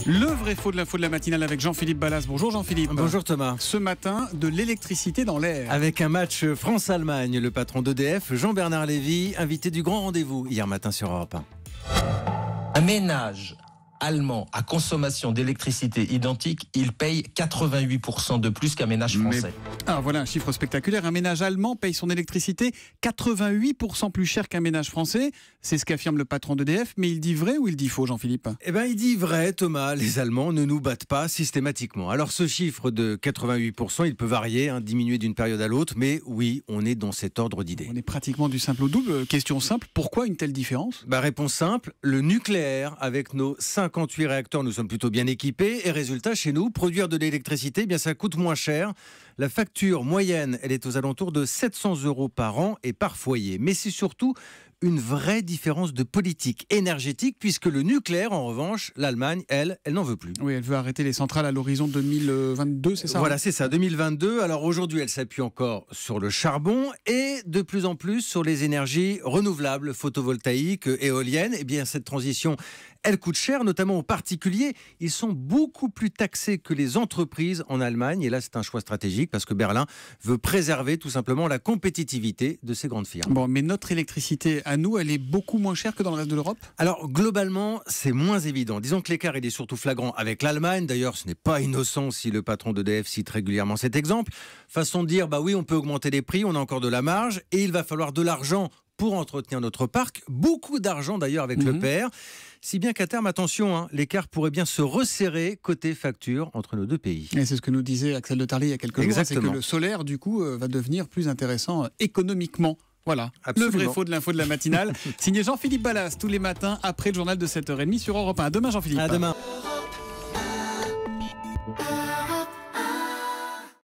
Le vrai faux de l'info de la matinale avec Jean-Philippe Ballas. Bonjour Jean-Philippe. Bonjour Thomas. Ce matin, de l'électricité dans l'air. Avec un match France-Allemagne, le patron d'EDF, Jean-Bernard Lévy, invité du grand rendez-vous hier matin sur Europe 1. Un ménage allemand à consommation d'électricité identique, il paye 88% de plus qu'un ménage français. Alors voilà un chiffre spectaculaire. Un ménage allemand paye son électricité 88% plus cher qu'un ménage français. C'est ce qu'affirme le patron d'EDF. Mais il dit vrai ou il dit faux, Jean-Philippe ? Eh bien, il dit vrai, Thomas. Les Allemands ne nous battent pas systématiquement. Alors, ce chiffre de 88%, il peut varier, diminuer d'une période à l'autre. Mais oui, on est dans cet ordre d'idées. On est pratiquement du simple au double. Question simple, pourquoi une telle différence ? Réponse simple, le nucléaire, avec nos 58 réacteurs, nous sommes plutôt bien équipés. Et résultat, chez nous, produire de l'électricité, ça coûte moins cher. La facture moyenne, elle est aux alentours de 700 € par an et par foyer. Mais c'est surtout une vraie différence de politique énergétique, puisque le nucléaire, en revanche, l'Allemagne, elle n'en veut plus. Oui, elle veut arrêter les centrales à l'horizon 2022, c'est ça ? Voilà, c'est ça, 2022. Alors aujourd'hui, elle s'appuie encore sur le charbon et de plus en plus sur les énergies renouvelables, photovoltaïques, éoliennes. Eh bien, cette transition, elle coûte cher, notamment aux particuliers. Ils sont beaucoup plus taxés que les entreprises en Allemagne. Et là, c'est un choix stratégique parce que Berlin veut préserver tout simplement la compétitivité de ces grandes firmes. Bon, mais notre électricité à nous, elle est beaucoup moins chère que dans le reste de l'Europe ? Alors, globalement, c'est moins évident. Disons que l'écart, il est surtout flagrant avec l'Allemagne. D'ailleurs, ce n'est pas innocent si le patron d'EDF cite régulièrement cet exemple. Façon de dire, oui, on peut augmenter les prix, on a encore de la marge et il va falloir de l'argent pour entretenir notre parc. Beaucoup d'argent d'ailleurs avec le PR. Si bien qu'à terme, attention, l'écart pourrait bien se resserrer côté facture entre nos deux pays. Et c'est ce que nous disait Axel de Tarlé il y a quelques jours. Exactement. C'est que le solaire, du coup, va devenir plus intéressant économiquement. Voilà, Absolument. Le vrai faux de l'info de la matinale. Signé Jean-Philippe Ballas tous les matins après le journal de 7h30 sur Europe 1. À demain Jean-Philippe. À demain.